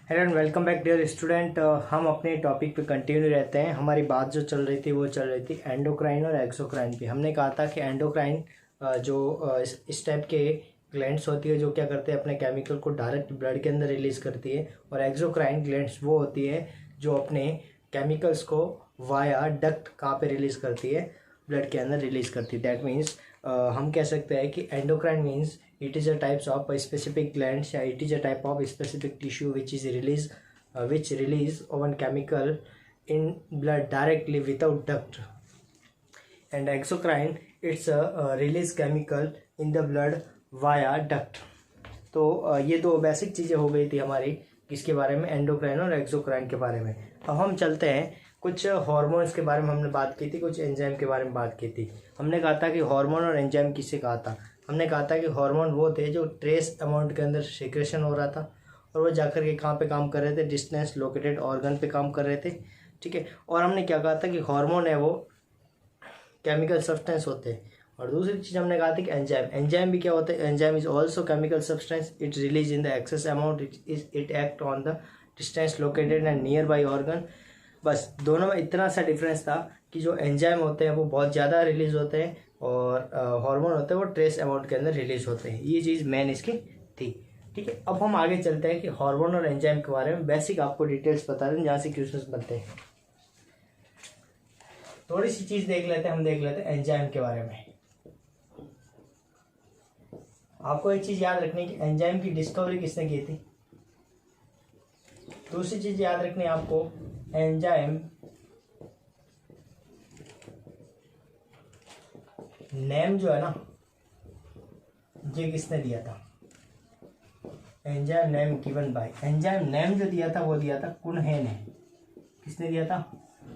Hello and welcome back dear student. हम अपने topic पे कंटिन्यू रहते हैं। हमारी बात जो चल रही थी वो चल रही थी एंडोक्राइन और एक्सोक्राइन पे। हमने कहा था कि एंडोक्राइन इस टाइप के ग्लैंड्स होती है जो क्या करते हैं, अपने केमिकल को डायरेक्ट ब्लड के अंदर रिलीज करती है, और एक्सोक्राइन ग्लैंड्स वो होती है जो अपने केमिकल्स को वाया डक्ट कहाँ पे रिलीज करती है, ब्लड के अंदर रिलीज करती है। दैट मीन्स हम कह सकते हैं कि endocrine means it is a types of a specific glands, या it is a type of specific tissue which release one chemical in blood directly without duct. And exocrine it's a release chemical in the blood via duct. तो ये दो basic चीज़ें हो गई थी हमारी किसके बारे में, एंडोक्राइन और एक्सोक्राइन के बारे में। अब हम चलते हैं कुछ हार्मोन्स के बारे में हमने बात की थी, कुछ एंजाइम के बारे में बात की थी। हमने कहा था कि हार्मोन और एंजाइम किससे कहा था, हमने कहा था कि हार्मोन वो थे जो ट्रेस अमाउंट के अंदर सिक्रेशन हो रहा था और वो जाकर के कहाँ पे काम कर रहे थे, डिस्टेंस लोकेटेड ऑर्गन पे काम कर रहे थे। ठीक है, और हमने क्या कहा था कि हार्मोन है वो केमिकल सब्सटेंस होते हैं। और दूसरी चीज़ हमने कहा था कि एंजाइम भी क्या होते हैं, enzyme is also chemical substance, it release in the excess amount, it act on the distance located and near by organ. बस दोनों में इतना सा डिफरेंस था कि जो एंजाइम होते हैं वो बहुत ज़्यादा रिलीज होते हैं और हार्मोन होते हैं वो ट्रेस अमाउंट के अंदर रिलीज होते हैं। ये चीज़ मेन इसकी थी। ठीक है, अब हम आगे चलते हैं कि हार्मोन और एंजाइम के बारे में बेसिक आपको डिटेल्स बता दें जहाँ से क्वेश्चंस बनते हैं। थोड़ी सी चीज़ देख लेते हैं, हम देख लेते हैं एंजाइम के बारे में। आपको एक चीज़ याद रखनी है कि एंजाइम की डिस्कवरी किसने की थी। दूसरी चीज़ याद रखनी है आपको, एंजाइम नेम जो है ना, ये किसने दिया था, enzyme name given by, enzyme name जो दिया था वो दिया था कुनहे ने। किसने दिया था,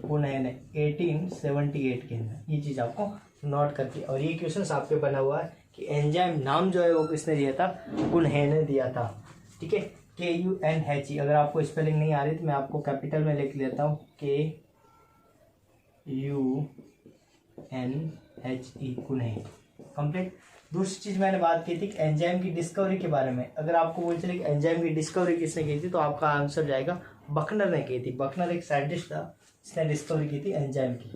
कुनहे ने 1878 के अंदर। ये चीज़ आपको नोट करके, और ये क्वेश्चन आपके बना हुआ है कि एंजाइम नाम जो है वो किसने दिया था, कुनहे ने दिया था। ठीक है, KUNHE। अगर आपको स्पेलिंग नहीं आ रही तो मैं आपको कैपिटल में लिख लेता हूँ, KUNHE, कुनहे। कंप्लीट। दूसरी चीज़ मैंने बात की थी कि एंजाइम की डिस्कवरी के बारे में। अगर आपको बोल चले कि एंजाइम की डिस्कवरी किसने की थी तो आपका आंसर जाएगा बकनर ने की थी। बकनर एक साइंटिस्ट था जिसने डिस्कवरी की थी एंजाइम की।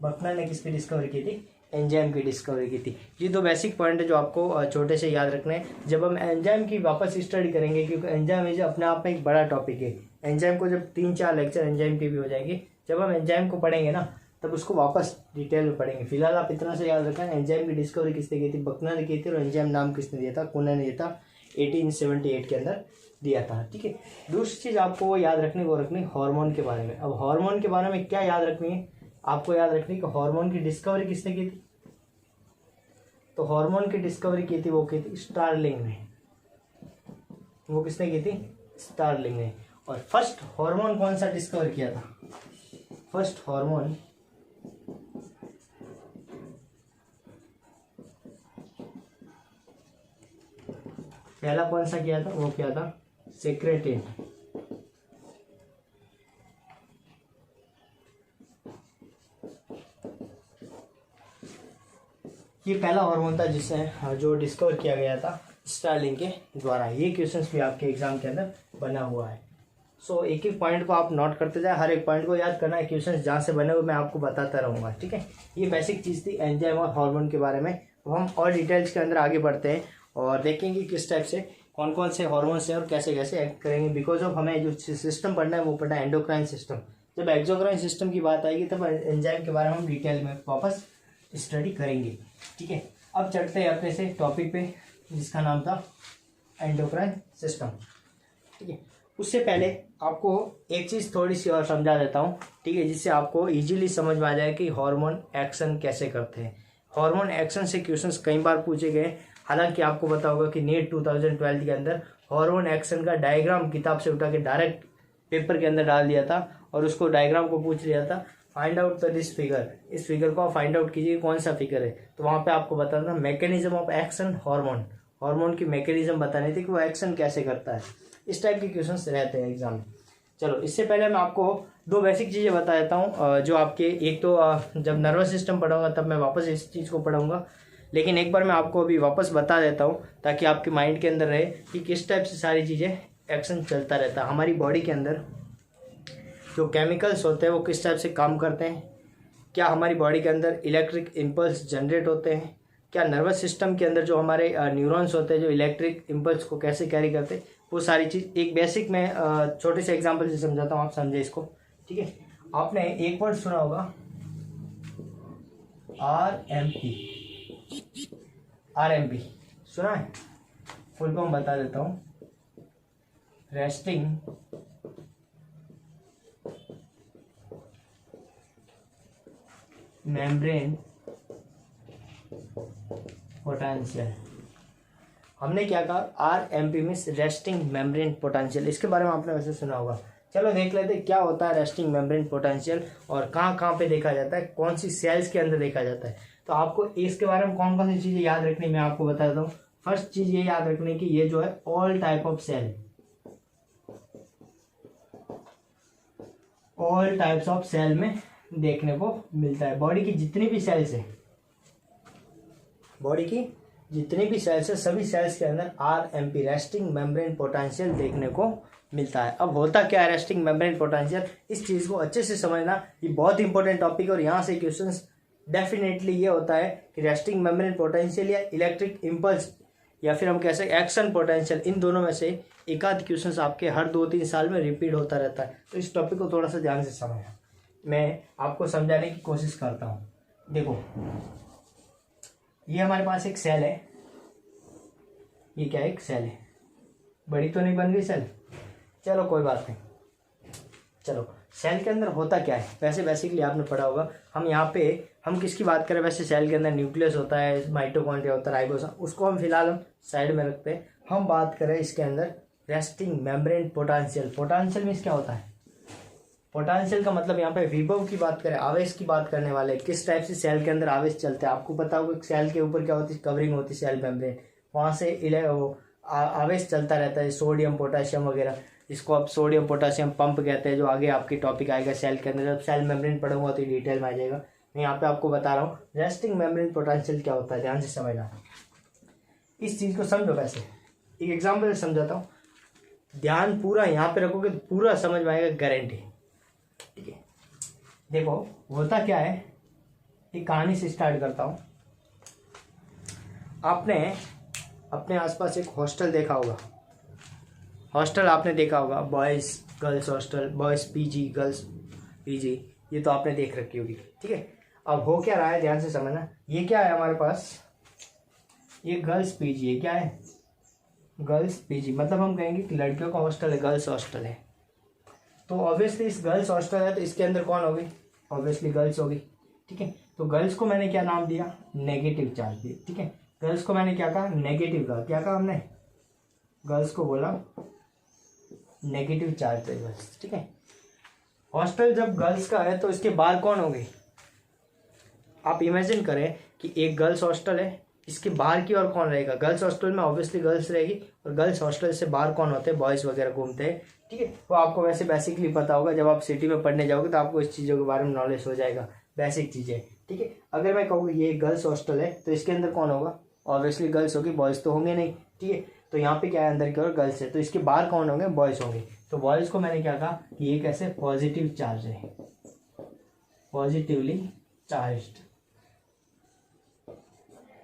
बकनर ने किसकी डिस्कवरी की थी, एंजाइम की डिस्कवरी की थी। ये दो बेसिक पॉइंट है जो आपको छोटे से याद रखने हैं जब हम एंजाइम की वापस स्टडी करेंगे, क्योंकि एंजाइम इज अपने आप में एक बड़ा टॉपिक है। एंजाइम को जब 3-4 लेक्चर एंजाइम के भी हो जाएंगे, जब हम एंजाइम को पढ़ेंगे ना तब उसको वापस डिटेल में पढ़ेंगे। फिलहाल आप इतना से याद रखें, एंजाइम की डिस्कवरी किसने की थी, बकनर ने की थी, और एंजाइम नाम किसने दिया था, कुनहे ने दिया था, 1878 के अंदर दिया था। ठीक है, दूसरी चीज़ आपको वो याद रखनी, वो रखनी हार्मोन के बारे में। अब हार्मोन के बारे में क्या याद रखनी है, आपको याद रखनी कि हार्मोन की डिस्कवरी किसने की थी। तो हार्मोन की डिस्कवरी की थी वो की थी स्टार्लिंग ने। वो किसने की थी, स्टार्लिंग ने। और फर्स्ट हार्मोन कौन सा डिस्कवर किया था, फर्स्ट हार्मोन पहला कौन सा किया था, वो किया था सेक्रेटिन। ये पहला हार्मोन था जिससे जो डिस्कवर किया गया था स्टार्लिंग के द्वारा। ये क्वेश्चंस भी आपके एग्जाम के अंदर बना हुआ है। सो एक एक पॉइंट को आप नोट करते जाए, हर एक पॉइंट को याद करना है। क्वेश्चंस जहाँ से बने हुए मैं आपको बताता रहूँगा। ठीक है, ये बेसिक चीज़ थी एंजाइम और हार्मोन के बारे में। अब हम और डिटेल्स के अंदर आगे बढ़ते हैं और देखेंगे किस टाइप से कौन कौन से हार्मोन्स हैं और कैसे कैसे एक्ट करेंगे। बिकॉज ऑफ हमें जो सिस्टम पढ़ना है वो पढ़ना है एंडोक्राइन सिस्टम। जब एक्सोक्राइन सिस्टम की बात आएगी तब एंजाइम के बारे में हम डिटेल में वापस स्टडी करेंगे। ठीक है, अब चढ़ते हैं अपने से टॉपिक पे जिसका नाम था एंडोक्राइन सिस्टम। ठीक है, उससे पहले आपको एक चीज़ थोड़ी सी और समझा देता हूँ। ठीक है, जिससे आपको इजीली समझ में आ जाए कि हार्मोन एक्शन कैसे करते हैं। हार्मोन एक्शन से क्वेश्चंस कई बार पूछे गए। हालांकि आपको पता होगा कि नीट 2012 के अंदर हार्मोन एक्शन का डायग्राम किताब से उठा के डायरेक्ट पेपर के अंदर डाल दिया था और उसको डायग्राम को पूछ लिया था, find out the this figure. इस फिगर को आप फाइंड आउट कीजिए कौन सा फिगर है। तो वहाँ पे आपको बताना था mechanism of action hormone, hormone की मैकेनिज्म बतानी थी कि वो एक्शन कैसे करता है। इस टाइप के क्वेश्चंस रहते हैं एग्जाम में। चलो, इससे पहले मैं आपको दो बेसिक चीज़ें बता देता हूँ जो आपके, एक तो जब नर्वस सिस्टम पढ़ाऊंगा तब मैं वापस इस चीज़ को पढ़ाऊंगा लेकिन एक बार मैं आपको अभी वापस बता देता हूँ ताकि आपके माइंड के अंदर रहे कि किस टाइप से सारी चीज़ें एक्शन चलता रहता है। हमारी बॉडी के अंदर जो केमिकल्स होते हैं वो किस टाइप से काम करते हैं, क्या हमारी बॉडी के अंदर इलेक्ट्रिक इम्पल्स जनरेट होते हैं, क्या नर्वस सिस्टम के अंदर जो हमारे न्यूरॉन्स होते हैं जो इलेक्ट्रिक इम्पल्स को कैसे कैरी करते हैं, वो सारी चीज़ एक बेसिक मैं छोटे से एग्जांपल से समझाता हूँ, आप समझे इसको। ठीक है, आपने एक वर्ड सुना होगा RMP। RMP सुना है? फुल फॉर्म बता देता हूँ, रेस्टिंग मेम्ब्रेन पोटेंशियल। हमने क्या कहा? RMP means resting membrane potential. इसके बारे में आपने वैसे सुना होगा। चलो देख लेते हैं क्या होता है रेस्टिंग मेम्ब्रेन पोटेंशियल और कहाँ कहाँ पे देखा जाता है, कौन सी सेल्स के अंदर देखा जाता है। तो आपको इसके बारे में कौन कौन सी चीज़ें याद रखनी मैं आपको बता देता हूँ। फर्स्ट चीज़ ये याद रखनी कि ये जो है all type of cell, all types of cell में देखने को मिलता है। बॉडी की जितनी भी सेल्स है, बॉडी की जितनी भी सेल्स है, सभी सेल्स के अंदर RMP रेस्टिंग मेम्ब्रेन पोटेंशियल देखने को मिलता है। अब होता क्या है रेस्टिंग मेम्ब्रेन पोटेंशियल, इस चीज़ को अच्छे से समझना, ये बहुत इंपॉर्टेंट टॉपिक है और यहाँ से क्वेश्चंस डेफिनेटली ये होता है कि रेस्टिंग मेम्ब्रेन पोटेंशियल या इलेक्ट्रिक इम्पल्स या फिर हम कह सकते एक्शन पोटेंशियल, इन दोनों में से एक आध क्वेश्चंस आपके हर 2-3 साल में रिपीट होता रहता है। तो इस टॉपिक को थोड़ा सा ध्यान से समझना, मैं आपको समझाने की कोशिश करता हूँ। देखो ये हमारे पास एक सेल है, ये क्या एक सेल है, बड़ी तो नहीं बन गई सेल, चलो कोई बात नहीं। चलो सेल के अंदर होता क्या है, वैसे बेसिकली आपने पढ़ा होगा। हम यहाँ पे हम किसकी बात करें, वैसे सेल के अंदर न्यूक्लियस होता है, माइटोकॉन्ड्रिया होता है, राइबोसोम, उसको हम फिलहाल हम साइड में रखते हैं। हम बात करें इसके अंदर resting membrane potential. Potential means क्या होता है? पोटेंशियल का मतलब यहाँ पे विभव की बात करें, आवेश की बात करने वाले, किस टाइप से सेल के अंदर आवेश चलते हैं। आपको पता होगा सेल के ऊपर क्या होती है, कवरिंग होती है सेल मेम्ब्रेन, वहाँ से आवेश चलता रहता है, सोडियम पोटेशियम वगैरह। इसको आप सोडियम पोटेशियम पंप कहते हैं, जो आगे आपकी टॉपिक आएगा सेल के अंदर, जब सेल मेम्ब्रेन पढ़ूंगा तो डिटेल में आ जाएगा। मैं यहाँ पे आपको बता रहा हूँ रेस्टिंग मेम्ब्रेन पोटेंशियल क्या होता है, ध्यान से समझना। इस चीज़ को समझो, वैसे एक एग्जाम्पल से समझाता हूँ, ध्यान पूरा यहाँ पे रखोगे तो पूरा समझ में आएगा, गारंटी। ठीक है, देखो होता क्या है, एक कहानी से स्टार्ट करता हूँ। आपने अपने आसपास एक हॉस्टल देखा होगा, हॉस्टल आपने देखा होगा, boys girls hostel, boys PG girls PG, ये तो आपने देख रखी होगी। ठीक है, अब हो क्या रहा है, ध्यान से समझना। ये क्या है हमारे पास, ये गर्ल्स PG है, क्या है गर्ल्स PG, मतलब हम कहेंगे कि लड़कियों का हॉस्टल है, गर्ल्स हॉस्टल है। तो ऑब्वियसली इस गर्ल्स हॉस्टल है तो इसके अंदर कौन होगी, ऑब्वियसली गर्ल्स होगी। ठीक है, तो गर्ल्स को मैंने क्या नाम दिया, नेगेटिव चार्ज दिया। ठीक है, गर्ल्स को मैंने क्या कहा, नेगेटिव कहा। क्या कहा हमने, गर्ल्स को बोला नेगेटिव चार्ज है गर्ल्स। ठीक है, हॉस्टल जब गर्ल्स का है तो इसके बाहर कौन होगी, आप इमेजिन करें कि एक गर्ल्स हॉस्टल है, इसके बाहर की और कौन रहेगा, गर्ल्स हॉस्टल में ऑब्वियसली गर्ल्स रहेगी और गर्ल्स हॉस्टल से बाहर कौन होते हैं, बॉयज़ वगैरह घूमते हैं। ठीक है, वो आपको वैसे बेसिकली पता होगा, जब आप सिटी में पढ़ने जाओगे तो आपको इस चीज़ों के बारे में नॉलेज हो जाएगा, बेसिक चीज़ें। ठीक है, अगर मैं कहूँ ये गर्ल्स हॉस्टल है तो इसके अंदर कौन होगा, ऑब्वियसली गर्ल्स होगी, बॉयज़ तो होंगे नहीं। ठीक है, तो यहाँ पे क्या है, अंदर की ओर गर्ल्स है तो इसके बाहर कौन होंगे, बॉयज़ होंगे। तो बॉयज़ को मैंने क्या कहा कि ये कैसे पॉजिटिव चार्ज है, पॉजिटिवली चार्ज्ड।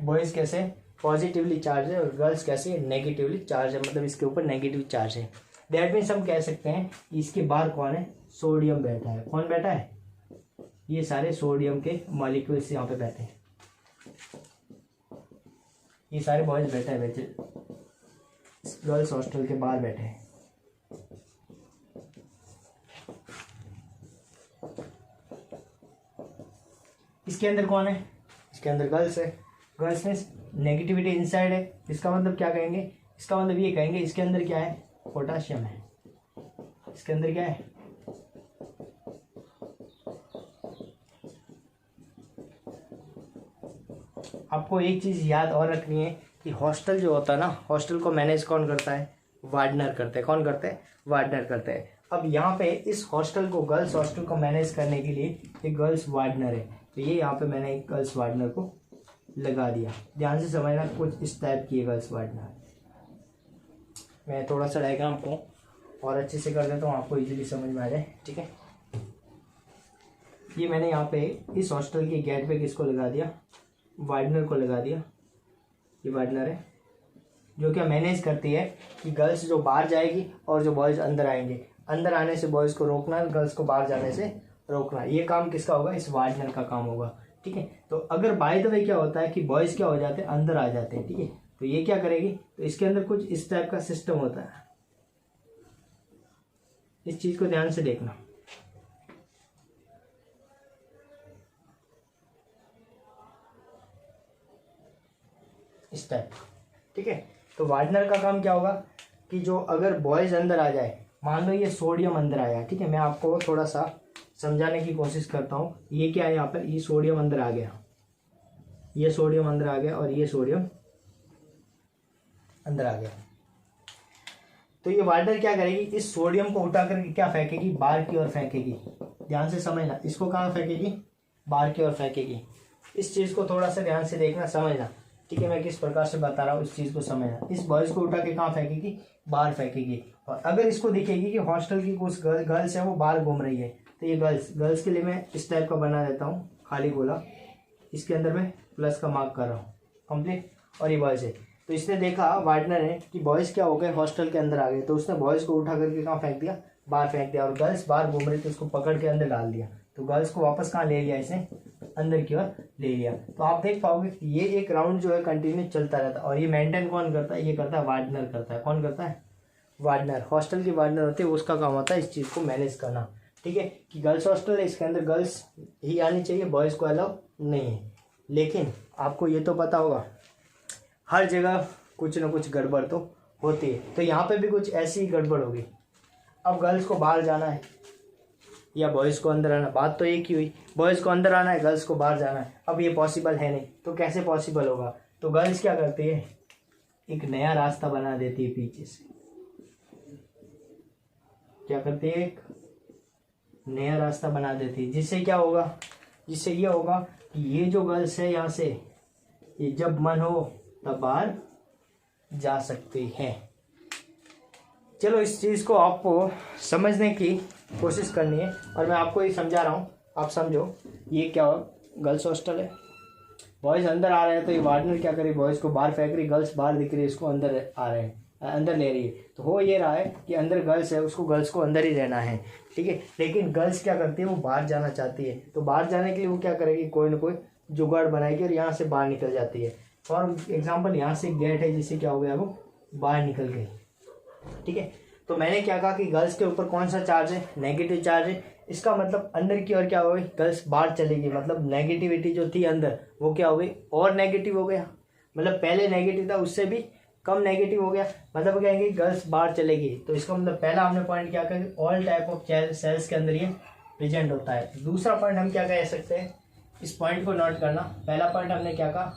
बॉयज़ कैसे पॉजिटिवली चार्ज है और गर्ल्स कैसे नेगेटिवली चार्ज है, मतलब इसके ऊपर नेगेटिव चार्ज है। दैट मीन्स हम कह सकते हैं कि इसके बाहर कौन है, सोडियम बैठा है। कौन बैठा है, ये सारे सोडियम के मॉलिक्यूल्स यहाँ पे बैठे हैं, ये सारे बॉयज बैठे हैं, बैठे गर्ल्स हॉस्टल के बाहर बैठे हैं। इसके अंदर कौन है, इसके अंदर गर्ल्स है। गर्ल्स में नेगेटिविटी इनसाइड है, इसका मतलब क्या कहेंगे, इसका मतलब ये कहेंगे इसके अंदर क्या है, पोटेशियम है। इसके अंदर क्या है, आपको एक चीज़ याद और रखनी है कि हॉस्टल जो होता है ना, हॉस्टल को मैनेज कौन करता है, वार्डनर करते हैं। कौन करते हैं, वार्डनर करते हैं। अब यहाँ पे इस हॉस्टल को, गर्ल्स हॉस्टल को मैनेज करने के लिए एक गर्ल्स वार्डनर है, तो ये यहाँ पे मैंने एक गर्ल्स वार्डनर को लगा दिया। ध्यान से समझना, कुछ इस टाइप की गर्ल्स वाइडनर। मैं थोड़ा सा डायग्राम को और अच्छे से कर देता हूँ, आपको इजीली समझ में आ जाए। ठीक है, ये मैंने यहाँ पे इस हॉस्टल के गेट पे किसको लगा दिया, वाइडनर को लगा दिया। ये वाइडनर है जो क्या मैनेज करती है कि गर्ल्स जो बाहर जाएगी और जो बॉयज़ अंदर आएंगे, अंदर आने से बॉयज़ को रोकना, गर्ल्स को बाहर जाने से रोकना। ये काम किसका होगा, इस वाइडनर का काम होगा। ठीक है, तो अगर बाय द वे क्या होता है कि बॉयज़ क्या हो जाते हैं, अंदर आ जाते हैं। ठीक है, तो ये क्या करेगी, तो इसके अंदर कुछ इस टाइप का सिस्टम होता है। इस चीज़ को ध्यान से देखना। इस टाइप। ठीक है, तो वाइडनर का काम क्या होगा कि जो अगर बॉयज़ अंदर आ जाए, मान लो ये सोडियम अंदर आया। ठीक है, मैं आपको थोड़ा सा समझाने की कोशिश करता हूँ। ये क्या है, यहाँ पर ये सोडियम अंदर आ गया, ये सोडियम अंदर आ गया और ये सोडियम अंदर आ गया। तो ये वाइडनर क्या करेगी, इस सोडियम को उठा करके क्या फेंकेगी, बाहर की ओर फेंकेगी। ध्यान से समझना, इसको कहाँ फेंकेगी, बाहर की ओर फेंकेगी। इस चीज़ को थोड़ा सा ध्यान से देखना, समझना। ठीक है, मैं किस प्रकार से बता रहा हूँ, इस चीज़ को समझना। इस बॉयज़ को उठा के कहाँ फेंकेगी, बाहर फेंकेगी। और अगर इसको दिखेगी कि हॉस्टल की कुछ गर्ल्स है वो बाहर घूम रही है, तो ये गर्ल्स के लिए मैं इस टाइप का बना देता हूँ, खाली गोला। इसके अंदर मैं प्लस का मार्क कर रहा हूँ, कंप्लीट। और ये बॉयज़ है, तो इसने देखा वाइडनर ने कि बॉयज़ क्या हो गए, हॉस्टल के अंदर आ गए, तो उसने बॉयज़ को उठा करके कहाँ फेंक दिया, बाहर फेंक दिया। और गर्ल्स बाहर घूम रही थी, उसको पकड़ के अंदर डाल दिया। तो गर्ल्स को वापस कहाँ ले लिया, इसने अंदर की ओर ले लिया। तो आप देख पाओगे कि ये एक राउंड जो है कंटिन्यू चलता रहता है। और ये मेंटेन कौन करता है, ये करता है वाइडनर करता है। कौन करता है, वाइडनर। हॉस्टल की वाइडनर होती है, उसका काम होता है इस चीज़ को मैनेज करना। ठीक है, कि गर्ल्स हॉस्टल है, इसके अंदर गर्ल्स ही आनी चाहिए, बॉयज़ को अलाउ नहीं है। लेकिन आपको ये तो पता होगा, हर जगह कुछ ना कुछ गड़बड़ तो होती है। तो यहाँ पे भी कुछ ऐसी ही गड़बड़ होगी। अब गर्ल्स को बाहर जाना है या बॉयज़ को अंदर आना, बात तो एक ही हुई। बॉयज़ को अंदर आना है, गर्ल्स को बाहर जाना है। अब ये पॉसिबल है नहीं, तो कैसे पॉसिबल होगा, तो गर्ल्स क्या करती है, एक नया रास्ता बना देती है पीछे से। क्या करती है, एक नया रास्ता बना देती है, जिससे क्या होगा, जिससे ये होगा कि ये जो गर्ल्स है यहाँ से, ये जब मन हो तब बाहर जा सकती है। चलो, इस चीज़ को आपको समझने की कोशिश करनी है और मैं आपको ये समझा रहा हूँ, आप समझो। ये क्या हो, गर्ल्स हॉस्टल है, बॉयज़ अंदर आ रहे हैं, तो ये वार्डनर क्या करे, बॉयज़ को बाहर फेंक रही, गर्ल्स बाहर दिख रही है, इसको अंदर आ रहे हैं, अंदर ले रही है। तो हो ये रहा है कि अंदर गर्ल्स है, उसको गर्ल्स को अंदर ही रहना है। ठीक है, लेकिन गर्ल्स क्या करती है, वो बाहर जाना चाहती है। तो बाहर जाने के लिए वो क्या करेगी, कोई ना कोई जुगाड़ बनाएगी और यहाँ से बाहर निकल जाती है। फॉर एग्जाम्पल, यहाँ से गेट है, जिससे क्या हो गया, वो बाहर निकल गई। ठीक है, तो मैंने क्या कहा कि गर्ल्स के ऊपर कौन सा चार्ज है, नेगेटिव चार्ज है। इसका मतलब अंदर की ओर क्या हो गई, गर्ल्स बाहर चलेगी, मतलब नेगेटिविटी जो थी अंदर वो क्या हो गई, और नेगेटिव हो गया। मतलब पहले नेगेटिव था, उससे भी कम नेगेटिव हो गया। मतलब क्या है कि गर्ल्स बाहर चलेगी। तो इसका मतलब पहला हमने पॉइंट क्या कहा कि ऑल टाइप ऑफ सेल्स के अंदर ये प्रेजेंट होता है। दूसरा पॉइंट हम क्या कह सकते हैं, इस पॉइंट को नोट करना। पहला पॉइंट हमने क्या कहा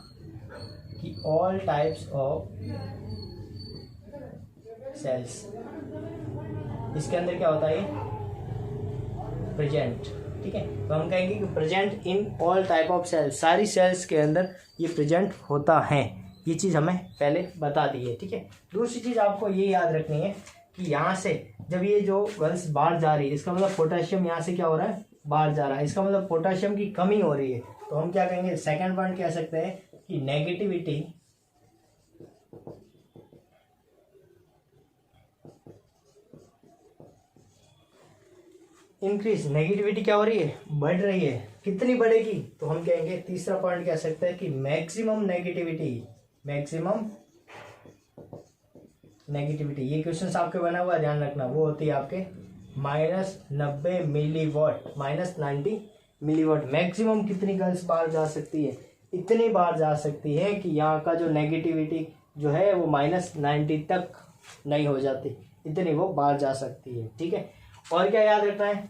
कि ऑल टाइप्स ऑफ सेल्स, इसके अंदर क्या होता है, ये प्रेजेंट। ठीक है, तो हम कहेंगे कि present in all type of cells, सारी सेल्स के अंदर ये प्रेजेंट होता है। ये चीज़ हमें पहले बता दी है। ठीक है, दूसरी चीज़ आपको ये याद रखनी है कि यहाँ से जब ये जो गर्ल्स बाहर जा रही है, इसका मतलब पोटेशियम यहाँ से क्या हो रहा है, बाहर जा रहा है। इसका मतलब पोटेशियम की कमी हो रही है। तो हम क्या कहेंगे, सेकेंड पॉइंट कह सकते हैं कि नेगेटिविटी इंक्रीज। नेगेटिविटी क्या हो रही है, बढ़ रही है। कितनी बढ़ेगी, तो हम कहेंगे, तीसरा पॉइंट कह सकते हैं कि मैक्सिमम नेगेटिविटी। मैक्सिमम नेगेटिविटी, ये क्वेश्चन आपके बना हुआ, ध्यान रखना, वो होती है आपके -90 मिलीवॉट, -90 मिलीवॉट। मैक्सिमम कितनी गर्ल्स बाहर जा सकती है, इतनी बार जा सकती है कि यहाँ का जो नेगेटिविटी जो है वो -90 तक नहीं हो जाती, इतनी वो बाहर जा सकती है। ठीक है, और क्या याद रखना है,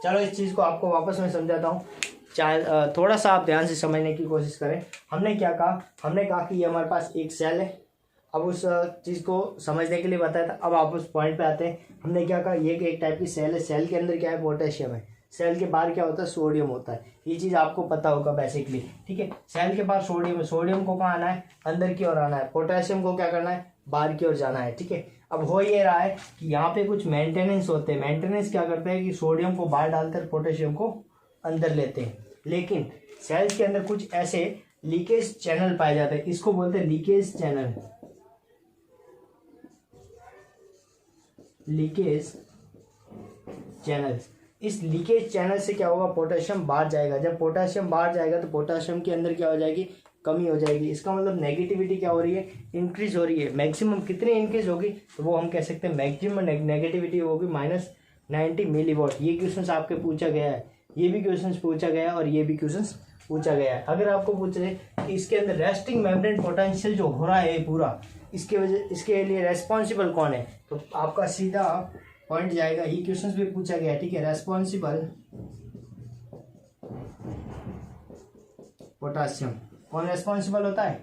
चलो इस चीज़ को आपको वापस मैं समझाता हूँ। चाहे थोड़ा सा आप ध्यान से समझने की कोशिश करें। हमने क्या कहा, हमने कहा कि ये हमारे पास एक सेल है। अब उस चीज़ को समझने के लिए बताया था। अब आप उस पॉइंट पे आते हैं। हमने क्या कहा, ये एक टाइप की सेल है, सेल के अंदर क्या है, पोटेशियम है। सेल के बाहर क्या होता है, सोडियम होता है। ये चीज आपको पता होगा बेसिकली, ठीक है। सेल के बाहर सोडियम, सोडियम को कहाँ आना है, अंदर की ओर आना है। पोटेशियम को क्या करना है, बाहर की ओर जाना है, ठीक है। अब हो ये रहा है कि यहाँ पे कुछ मेंटेनेंस होते हैं। मेंटेनेंस क्या करते हैं कि सोडियम को बाहर डालते हैं, पोटेशियम को अंदर लेते हैं। लेकिन सेल्स के अंदर कुछ ऐसे लीकेज चैनल पाए जाते हैं, इसको बोलते हैं लीकेज चैनल। लीकेज चैनल, इस लीकेज चैनल से क्या होगा, पोटेशियम बाहर जाएगा। जब पोटेशियम बाहर जाएगा तो पोटेशियम के अंदर क्या हो जाएगी, कमी हो जाएगी। इसका मतलब नेगेटिविटी क्या हो रही है, इंक्रीज हो रही है। मैक्सिमम कितनी इंक्रीज होगी, तो वो हम कह सकते हैं मैक्सिमम नेगेटिविटी होगी -90 मिलीवॉट। ये क्वेश्चन आपके पूछा गया है, ये भी क्वेश्चन पूछा गया है और ये भी क्वेश्चन पूछा गया है। अगर आपको पूछ रहे कि इसके अंदर रेस्टिंग मेम्ब्रेन पोटेंशियल जो हो रहा है पूरा, इसके लिए रेस्पॉन्सिबल कौन है, तो आपका सीधा पॉइंट जाएगा। ये क्वेश्चन भी पूछा गया है, ठीक है। रेस्पॉन्सिबल पोटासियम, कौन रेस्पॉन्सिबल होता है,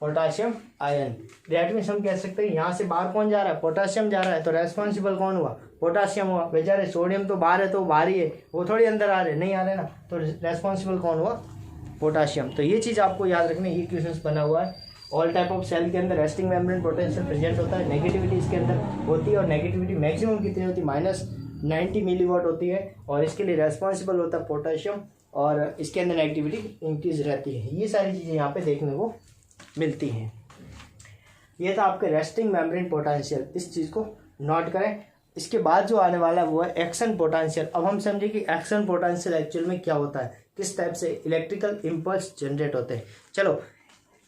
पोटाशियम आयन। दैट मीन्स हम कह सकते हैं यहाँ से बाहर कौन जा रहा है, पोटाशियम जा रहा है, तो रेस्पॉन्सिबल कौन हुआ, पोटाशियम हुआ। बेचारे सोडियम तो बाहर है, तो बाहर ही है, वो थोड़ी अंदर आ रहे, नहीं आ रहे ना, तो रेस्पॉन्सिबल कौन हुआ, पोटाशियम। तो ये चीज़ आपको याद रखनी, ये क्वेश्चन बना हुआ है। ऑल टाइप ऑफ सेल के अंदर रेस्टिंग मेम्ब्रेन पोटेंशियल प्रेजेंट होता है, नेगेटिविटी इसके अंदर होती है, और नेगेटिविटी मैक्सिमम कितनी होती है, -90 मिलीवॉट होती है, और इसके लिए रेस्पॉन्सिबल होता है पोटेशियम, और इसके अंदर नेगेटिविटी इंक्रीज रहती है। ये सारी चीज़ें यहाँ पे देखने को मिलती हैं। ये था आपके रेस्टिंग मेम्ब्रेन पोटेंशियल, इस चीज़ को नोट करें। इसके बाद जो आने वाला है वो है एक्शन पोटेंशियल। अब हम समझे कि एक्शन पोटेंशियल एक्चुअल में क्या होता है, किस टाइप से इलेक्ट्रिकल इम्पल्स जनरेट होते हैं। चलो,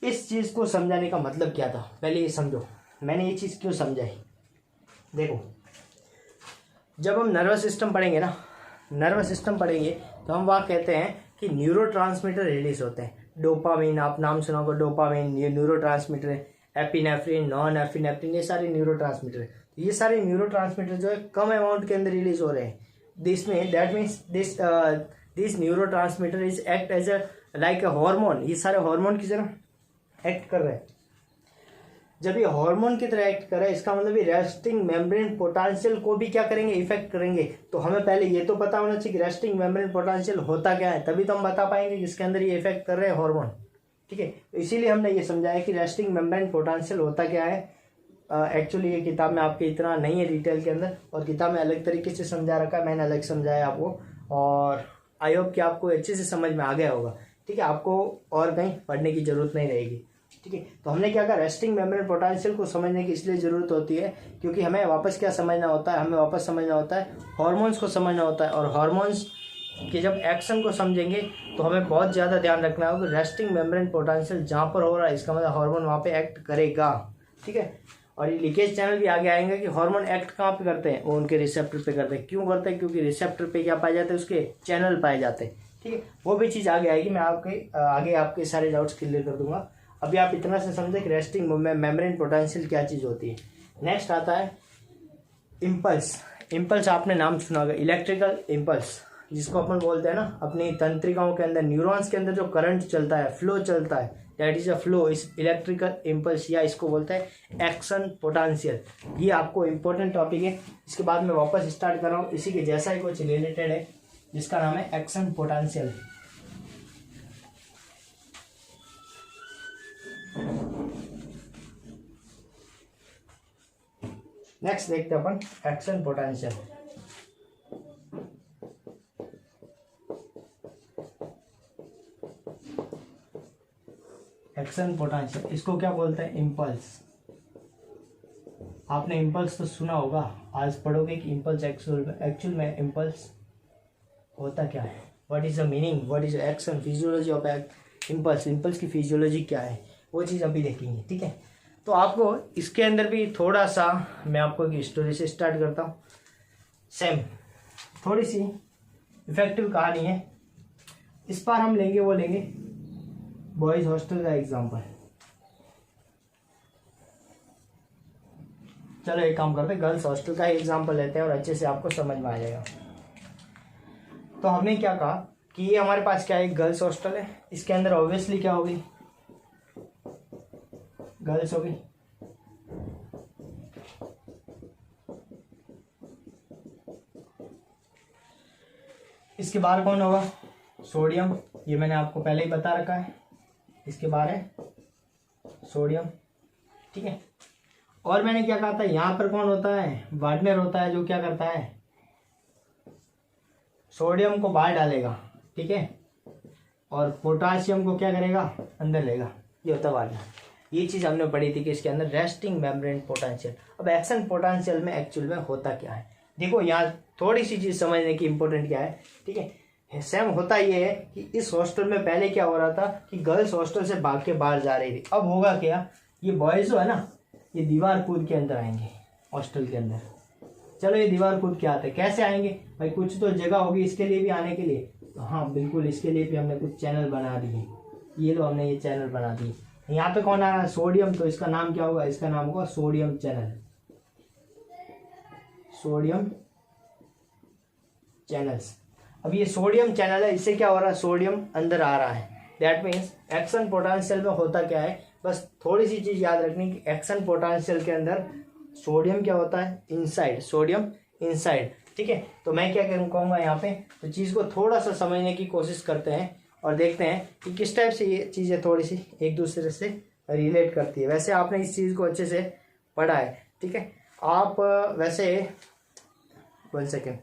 इस चीज़ को समझाने का मतलब क्या था, पहले ये समझो मैंने ये चीज़ क्यों समझाई। देखो, जब हम नर्वस सिस्टम पढ़ेंगे ना, नर्वस सिस्टम पढ़ेंगे तो हम वहाँ कहते हैं कि न्यूरोट्रांसमीटर रिलीज होते हैं। डोपामिन, आप नाम सुना होगा, डोपामिन ये न्यूरोट्रांसमीटर है। एपिनेफ्रिन, नॉन एपिनेफ्रिन, ये सारे न्यूरोट्रांसमीटर है। ये सारे न्यूरोट्रांसमीटर जो है कम अमाउंट के अंदर रिलीज हो रहे हैं। दिस में that means this neurotransmitter is act as a like a hormone. ये सारे हार्मोन की तरह एक्ट कर रहे हैं। जब ये हार्मोन की तरह एक्ट कर रहा है, इसका मतलब ये रेस्टिंग मेम्ब्रेन पोटेंशियल को भी क्या करेंगे, इफेक्ट करेंगे। तो हमें पहले ये तो पता होना चाहिए कि रेस्टिंग मेम्ब्रेन पोटेंशियल होता क्या है, तभी तो हम बता पाएंगे कि इसके अंदर ये इफेक्ट कर रहे हैं हार्मोन, ठीक है। तो इसीलिए हमने ये समझाया कि रेस्टिंग मेम्ब्रेन पोटेंशियल होता क्या है। एक्चुअली ये किताब में आपके इतना नहीं है डिटेल के अंदर, और किताब में अलग तरीके से समझा रखा है, मैंने अलग समझाया आपको, और आई होप कि आपको अच्छे से समझ में आ गया होगा, ठीक है। आपको और कहीं पढ़ने की जरूरत नहीं रहेगी, ठीक है। तो हमने क्या कहा, रेस्टिंग मेम्ब्रेन पोटेंशियल को समझने की इसलिए जरूरत होती है क्योंकि हमें वापस क्या समझना होता है, हमें वापस समझना होता है हार्मोन्स को समझना होता है। और हार्मोन्स के जब एक्शन को समझेंगे तो हमें बहुत ज़्यादा ध्यान रखना होगा कि रेस्टिंग मेम्ब्रेन पोटेंशियल जहाँ पर हो रहा है, इसका मतलब हार्मोन वहाँ पे एक्ट करेगा, ठीक है। और ये लीकेज चैनल भी आगे आएंगे कि हार्मोन एक्ट कहाँ पे करते हैं, वो उनके रिसेप्टर पे करते हैं। क्यों करते हैं, क्योंकि रिसेप्टर पे क्या पाए जाते हैं, उसके चैनल पाए जाते हैं, ठीक है। वो भी चीज़ आगे आएगी, मैं आगे आपके सारे डाउट्स क्लियर कर दूंगा। अभी आप इतना से समझे कि रेस्टिंग मेम्ब्रेन पोटेंशियल क्या चीज़ होती है। नेक्स्ट आता है इम्पल्स। इम्पल्स आपने नाम सुना होगा, इलेक्ट्रिकल इम्पल्स, जिसको अपन बोलते हैं ना, अपनी तंत्रिकाओं के अंदर, न्यूरॉन्स के अंदर जो करंट चलता है, फ्लो चलता है, दैट इज अ फ्लो, इस इलेक्ट्रिकल इम्पल्स, या इसको बोलते हैं एक्शन पोटेंशियल। ये आपको इंपॉर्टेंट टॉपिक है। इसके बाद मैं वापस स्टार्ट कर रहा हूँ, इसी के जैसा ही कुछ रिलेटेड है, जिसका नाम है एक्शन पोटेंशियल। नेक्स्ट देखते हैं अपन एक्शन पोटेंशियल। एक्शन पोटेंशियल, इसको क्या बोलते हैं, इम्पल्स। आपने इम्पल्स तो सुना होगा, आज पढ़ोगे कि इम्पल्स एक्चुअल में इम्पल्स होता क्या है, what is the meaning, what is action, physiology of impulse, impulse की फिजियोलॉजी क्या है, वो चीज़ अभी देखेंगे, ठीक है। तो आपको इसके अंदर भी थोड़ा सा मैं आपको एक स्टोरी से स्टार्ट करता हूँ। सेम थोड़ी सी इफेक्टिव कहानी है। इस बार हम लेंगे, वो लेंगे बॉयज़ हॉस्टल का एग्जाम्पल। चलो एक काम करते हैं, गर्ल्स हॉस्टल का एग्जाम्पल लेते हैं और अच्छे से आपको समझ में आ जाएगा। तो हमने क्या कहा कि ये हमारे पास क्या है, गर्ल्स हॉस्टल है। इसके अंदर ऑब्वियसली क्या होगी, गर्ल्स होगी। इसके बाहर कौन होगा, सोडियम, ये मैंने आपको पहले ही बता रखा है, इसके बाहर है सोडियम, ठीक है। और मैंने क्या कहा था, यहाँ पर कौन होता है, वार्नर होता है, जो क्या करता है, सोडियम को बाहर डालेगा, ठीक है, और पोटाशियम को क्या करेगा, अंदर लेगा, ये होता है वार्नर। ये चीज़ हमने पढ़ी थी कि इसके अंदर रेस्टिंग मेम्ब्रेन पोटेंशियल। अब एक्शन पोटेंशियल में एक्चुअल में होता क्या है, देखो यहाँ थोड़ी सी चीज़ समझने की इंपॉर्टेंट क्या है, ठीक है। सेम होता ये है कि इस हॉस्टल में पहले क्या हो रहा था कि गर्ल्स हॉस्टल से भाग के बाहर जा रही थी, अब होगा क्या, ये बॉयज़ जो है ना, ये दीवार कूद के अंदर आएंगे हॉस्टल के अंदर। चलो ये दीवार कूद के आते, कैसे आएंगे भाई, कुछ तो जगह होगी इसके लिए भी आने के लिए, तो हाँ बिल्कुल इसके लिए भी हमने कुछ चैनल बना दिए, ये लो हमने ये चैनल बना दिए। यहाँ पे कौन आ रहा है, सोडियम, तो इसका नाम क्या होगा, इसका नाम होगा सोडियम चैनल, सोडियम चैनल्स। अब ये सोडियम चैनल है, इससे क्या हो रहा है, सोडियम अंदर आ रहा है, दैट मीन्स एक्शन पोटेंशियल में होता क्या है, बस थोड़ी सी चीज याद रखनी कि एक्शन पोटेंशियल के अंदर सोडियम क्या होता है, इनसाइड, सोडियम इनसाइड, ठीक है। तो मैं क्या कहूँगा यहाँ पे, तो चीज़ को थोड़ा सा समझने की कोशिश करते हैं और देखते हैं कि किस टाइप से ये चीज़ें थोड़ी सी एक दूसरे से रिलेट करती है। वैसे आपने इस चीज़ को अच्छे से पढ़ा है, ठीक है। आप वैसे 1 सेकेंड,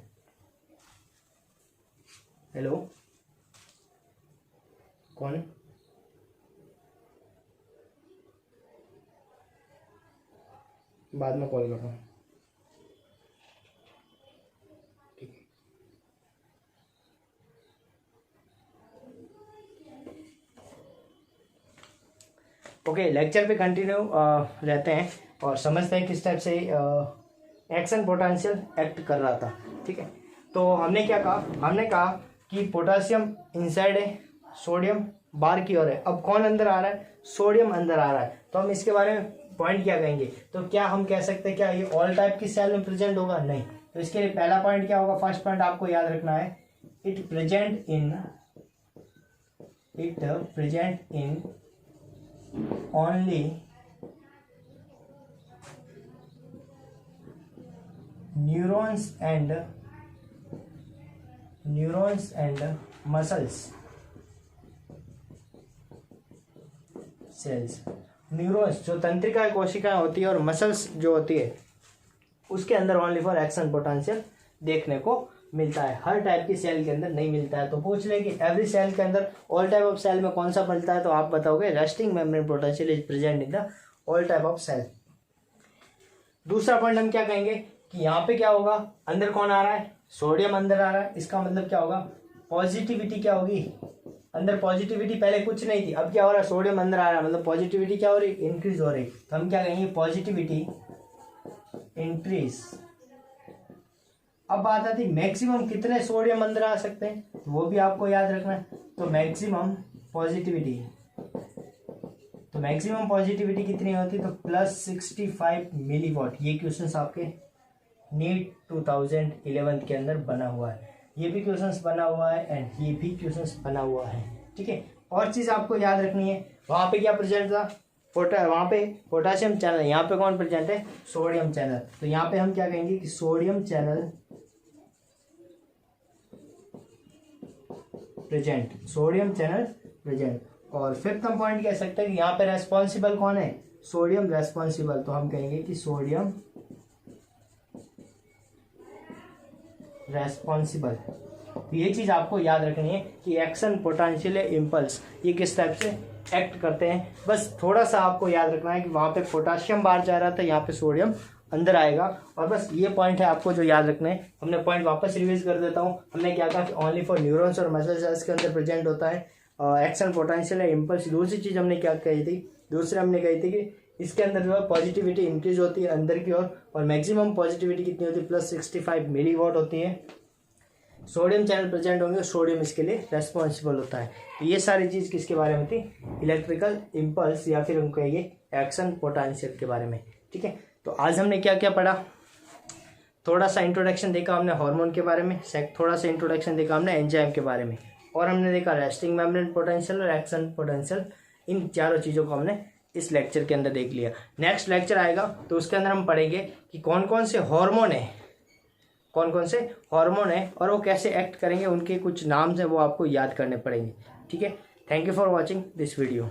हेलो कौन, बाद में कॉल कर रहा हूँ, ठीक है। ओके, लेक्चर पे कंटिन्यू रहते हैं और समझते हैं किस टाइप से एक्शन पोटेंशियल एक्ट कर रहा था, ठीक है। तो हमने क्या कहा, हमने कहा कि पोटासियम इनसाइड है, सोडियम बाहर की ओर है। अब कौन अंदर आ रहा है, सोडियम अंदर आ रहा है, तो हम इसके बारे में पॉइंट क्या कहेंगे, तो क्या हम कह सकते हैं क्या ये ऑल टाइप की सेल में प्रेजेंट होगा, नहीं। तो इसके लिए पहला पॉइंट क्या होगा, फर्स्ट पॉइंट आपको याद रखना है, it present in only neurons and muscles cells. Neurons जो तंत्रिका कोशिकाएं होती है और मसल्स जो होती है उसके अंदर ओनली फॉर एक्शन पोटेंशियल देखने को मिलता है, हर टाइप की सेल के अंदर नहीं मिलता है। तो पूछ ले कि एवरी सेल के अंदर, ऑल टाइप ऑफ सेल में कौन सा मिलता है, तो आप बताओगे resting membrane potential is present in the all type of cell. दूसरा पॉइंट हम क्या कहेंगे कि यहाँ पे क्या होगा, अंदर कौन आ रहा है, सोडियम अंदर आ रहा है, इसका मतलब क्या होगा, पॉजिटिविटी क्या होगी, अंदर पॉजिटिविटी पहले कुछ नहीं थी, अब क्या हो रहा है, सोडियम अंदर आ रहा है, मतलब पॉजिटिविटी क्या हो रही, इंक्रीज हो रही। तो हम क्या कहेंगे, पॉजिटिविटी इंक्रीज। अब बात आती है मैक्सिमम कितने सोडियम अंदर आ सकते हैं, तो वो भी आपको याद रखना है। तो मैक्सिमम पॉजिटिविटी, तो मैक्सिमम पॉजिटिविटी कितनी होती है, तो +65 मिलीवॉट। ये क्वेश्चंस आपके नीट 2011 के अंदर बना हुआ है, ये भी क्वेश्चंस बना हुआ है एंड ये भी क्वेश्चंस बना हुआ है, ठीक है। और चीज आपको याद रखनी है, वहां पे क्या प्रेजेंट था, वहां पे पोटेशियम चैनल, यहाँ पे कौन प्रेजेंट है, सोडियम चैनल। तो यहाँ पे हम क्या कहेंगे कि sodium channel present, sodium channel present. और फिफ्थ हम पॉइंट कह सकते हैं कि यहाँ पे रेस्पॉन्सिबल कौन है, सोडियम रेस्पॉन्सिबल। तो हम कहेंगे कि सोडियम रेस्पॉन्सिबल। तो ये चीज आपको याद रखनी है कि एक्शन पोटेंशियल इम्पल्स ये किस टाइप से एक्ट करते हैं। बस थोड़ा सा आपको याद रखना है कि वहां पे पोटेशियम बाहर जा रहा था, यहाँ पे सोडियम अंदर आएगा। और बस ये पॉइंट है आपको जो याद रखना है। हमने पॉइंट वापस रिवीज कर देता हूँ। हमने क्या कहा कि ओनली फॉर न्यूरॉन्स और मसल सेल्स के अंदर प्रेजेंट होता है एक्शन पोटेंशियल है इम्पल्स। दूसरी चीज हमने क्या कही थी, दूसरे हमने कही थी कि इसके अंदर जो है पॉजिटिविटी इंक्रीज होती है अंदर की ओर, और मैक्सिमम पॉजिटिविटी कितनी होती है, +65 मिलीवॉट होती है। सोडियम चैनल प्रेजेंट होंगे, सोडियम इसके लिए रेस्पॉन्सिबल होता है। तो ये सारी चीज किसके बारे में थी, इलेक्ट्रिकल इम्पल्स या फिर हम कहिए एक्शन पोटेंशियल के बारे में, ठीक है। तो आज हमने क्या क्या पढ़ा, थोड़ा सा इंट्रोडक्शन देखा हमने हार्मोन के बारे में, थोड़ा सा इंट्रोडक्शन देखा हमने एंजाइम के बारे में, और हमने देखा रेस्टिंग मेम्ब्रेन पोटेंशियल और एक्शन पोटेंशियल। इन चारों चीज़ों को हमने इस लेक्चर के अंदर देख लिया। नेक्स्ट लेक्चर आएगा तो उसके अंदर हम पढ़ेंगे कि कौन कौन से हार्मोन है, कौन कौन से हार्मोन है और वो कैसे एक्ट करेंगे, उनके कुछ नाम्स हैं वो आपको याद करने पड़ेंगे। ठीक है, thank you for watching this video.